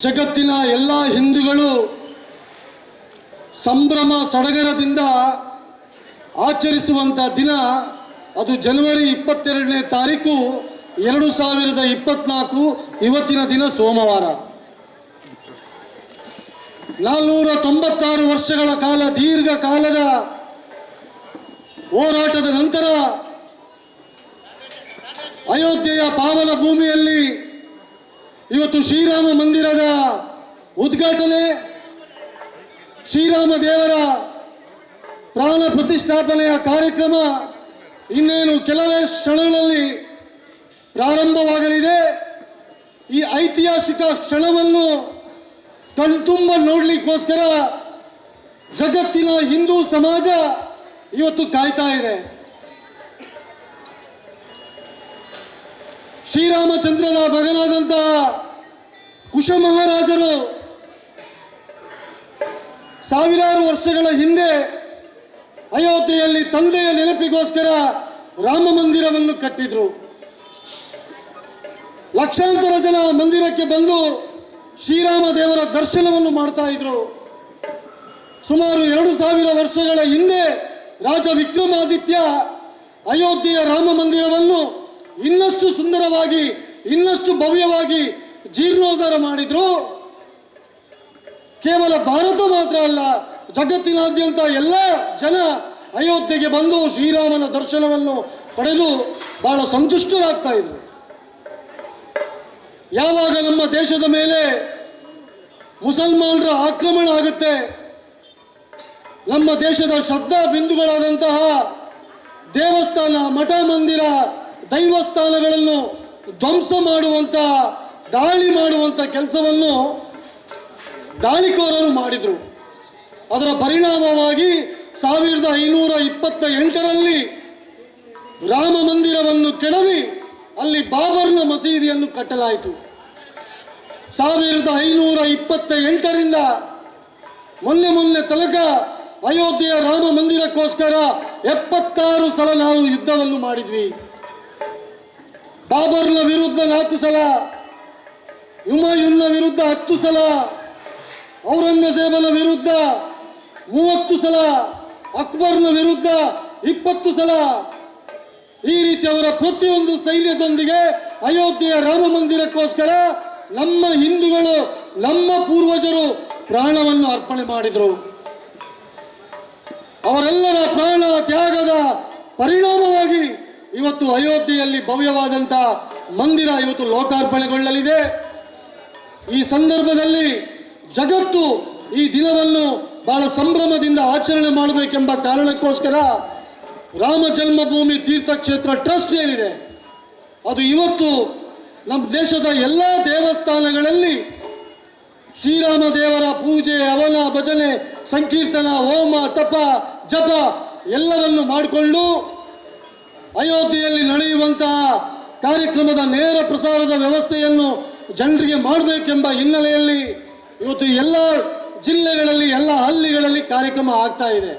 ಜಗತ್ತಿನ ಎಲ್ಲ ಹಿಂದೂಗಳು ಸಂಭ್ರಮ ಸಡಗರದಿಂದ ಆಚರಿಸುವಂಥ ದಿನ ಅದು ಜನವರಿ 22ನೇ ತಾರೀಕು 2024 ಇವತ್ತಿನ ದಿನ ಸೋಮವಾರ. 496 ವರ್ಷಗಳ ಕಾಲ ದೀರ್ಘ ಕಾಲದ ಹೋರಾಟದ ನಂತರ ಅಯೋಧ್ಯೆಯ ಪಾವನ ಭೂಮಿಯಲ್ಲಿ ಇವತ್ತು ಶ್ರೀರಾಮ ಮಂದಿರದ ಉದ್ಘಾಟನೆ, ಶ್ರೀರಾಮ ದೇವರ ಪ್ರಾಣ ಪ್ರತಿಷ್ಠಾಪನೆಯ ಕಾರ್ಯಕ್ರಮ ಇನ್ನೇನು ಕೆಲವೇ ಕ್ಷಣಗಳಲ್ಲಿ ಪ್ರಾರಂಭವಾಗಲಿದೆ. ಈ ಐತಿಹಾಸಿಕ ಕ್ಷಣವನ್ನು ಕಣ್ತುಂಬ ನೋಡಲಿಕ್ಕೋಸ್ಕರ ಜಗತ್ತಿನ ಹಿಂದೂ ಸಮಾಜ ಇವತ್ತು ಕಾಯ್ತಾ ಇದೆ. ಶ್ರೀರಾಮಚಂದ್ರನ ಮಗನಾದಂತಹ ಕುಶ ಮಹಾರಾಜರು ಸಾವಿರಾರು ವರ್ಷಗಳ ಹಿಂದೆ ಅಯೋಧ್ಯೆಯಲ್ಲಿ ತಂದೆಯ ನೆನಪಿಗೋಸ್ಕರ ರಾಮ ಮಂದಿರವನ್ನು ಕಟ್ಟಿದ್ರು. ಲಕ್ಷಾಂತರ ಜನ ಮಂದಿರಕ್ಕೆ ಬಂದು ಶ್ರೀರಾಮ ದೇವರ ದರ್ಶನವನ್ನು ಮಾಡ್ತಾ ಇದ್ರು. ಸುಮಾರು 2000 ವರ್ಷಗಳ ಹಿಂದೆ ರಾಜ ವಿಕ್ರಮಾದಿತ್ಯ ಅಯೋಧ್ಯೆಯ ರಾಮ ಮಂದಿರವನ್ನು ಇನ್ನಷ್ಟು ಸುಂದರವಾಗಿ, ಇನ್ನಷ್ಟು ಭವ್ಯವಾಗಿ ಜೀರ್ಣೋದ್ಧಾರ ಮಾಡಿದ್ರು. ಕೇವಲ ಭಾರತ ಮಾತ್ರ ಅಲ್ಲ, ಜಗತ್ತಿನಾದ್ಯಂತ ಎಲ್ಲ ಜನ ಅಯೋಧ್ಯೆಗೆ ಬಂದು ಶ್ರೀರಾಮನ ದರ್ಶನವನ್ನು ಪಡೆದು ಬಹಳ ಸಂತುಷ್ಟರಾಗ್ತಾ ಇದ್ರು. ಯಾವಾಗ ನಮ್ಮ ದೇಶದ ಮೇಲೆ ಮುಸಲ್ಮಾನರ ಆಕ್ರಮಣ ಆಗುತ್ತೆ, ನಮ್ಮ ದೇಶದ ಶ್ರದ್ಧಾ ಬಿಂದುಗಳಾದಂತಹ ದೇವಸ್ಥಾನ, ಮಠ ಮಂದಿರ, ದೈವಸ್ಥಾನಗಳನ್ನು ಧ್ವಂಸ ಮಾಡುವಂಥ, ದಾಳಿ ಮಾಡುವಂಥ ಕೆಲಸವನ್ನು ದಾಳಿಕೋರರು ಮಾಡಿದರು. ಅದರ ಪರಿಣಾಮವಾಗಿ 1528ರಲ್ಲಿ ರಾಮ ಮಂದಿರವನ್ನು ಕೆಡವಿ ಅಲ್ಲಿ ಬಾಬರ್ನ ಮಸೀದಿಯನ್ನು ಕಟ್ಟಲಾಯಿತು. 1528ರಿಂದ ಮೊನ್ನೆ ತನಕ ಅಯೋಧ್ಯೆಯ ರಾಮ ಮಂದಿರಕ್ಕೋಸ್ಕರ 76 ಸಲ ನಾವು ಯುದ್ಧವನ್ನು ಮಾಡಿದ್ವಿ. ಬಾಬರ್ನ ವಿರುದ್ಧ 4 ಸಲ, ಹುಮಾಯೂನ್ನ ವಿರುದ್ಧ 10 ಸಲ, ಔರಂಗಜೇಬನ ವಿರುದ್ಧ 30 ಸಲ, ಅಕ್ಬರ್ನ ವಿರುದ್ಧ 20 ಸಲ. ಈ ರೀತಿ ಅವರ ಪ್ರತಿಯೊಂದು ಸೈನ್ಯದೊಂದಿಗೆ ಅಯೋಧ್ಯೆಯ ರಾಮ ಮಂದಿರಕ್ಕೋಸ್ಕರ ನಮ್ಮ ಹಿಂದೂಗಳು, ನಮ್ಮ ಪೂರ್ವಜರು ಪ್ರಾಣವನ್ನು ಅರ್ಪಣೆ ಮಾಡಿದರು. ಅವರೆಲ್ಲರ ಪ್ರಾಣ ತ್ಯಾಗದ ಪರಿಣಾಮವಾಗಿ ಇವತ್ತು ಅಯೋಧ್ಯೆಯಲ್ಲಿ ಭವ್ಯವಾದಂಥ ಮಂದಿರ ಇವತ್ತು ಲೋಕಾರ್ಪಣೆಗೊಳ್ಳಲಿದೆ. ಈ ಸಂದರ್ಭದಲ್ಲಿ ಜಗತ್ತು ಈ ದಿನವನ್ನು ಬಹಳ ಸಂಭ್ರಮದಿಂದ ಆಚರಣೆ ಮಾಡಬೇಕೆಂಬ ಕಾರಣಕ್ಕೋಸ್ಕರ ರಾಮ ಜನ್ಮಭೂಮಿ ತೀರ್ಥಕ್ಷೇತ್ರ ಟ್ರಸ್ಟ್ ಏನಿದೆ ಅದು ಇವತ್ತು ನಮ್ಮ ದೇಶದ ಎಲ್ಲ ದೇವಸ್ಥಾನಗಳಲ್ಲಿ ಶ್ರೀರಾಮ ದೇವರ ಪೂಜೆ, ಹವನ, ಭಜನೆ, ಸಂಕೀರ್ತನ, ಹೋಮ, ತಪ, ಜಪ ಎಲ್ಲವನ್ನು ಮಾಡಿಕೊಂಡು ಅಯೋಧ್ಯೆಯಲ್ಲಿ ನಡೆಯುವಂತಹ ಕಾರ್ಯಕ್ರಮದ ನೇರ ಪ್ರಸಾರದ ವ್ಯವಸ್ಥೆಯನ್ನು ಜನರಿಗೆ ಮಾಡಬೇಕೆಂಬ ಹಿನ್ನೆಲೆಯಲ್ಲಿ ಇವತ್ತು ಎಲ್ಲ ಜಿಲ್ಲೆಗಳಲ್ಲಿ, ಎಲ್ಲ ಹಳ್ಳಿಗಳಲ್ಲಿ ಕಾರ್ಯಕ್ರಮ ಆಗ್ತಾ ಇದೆ.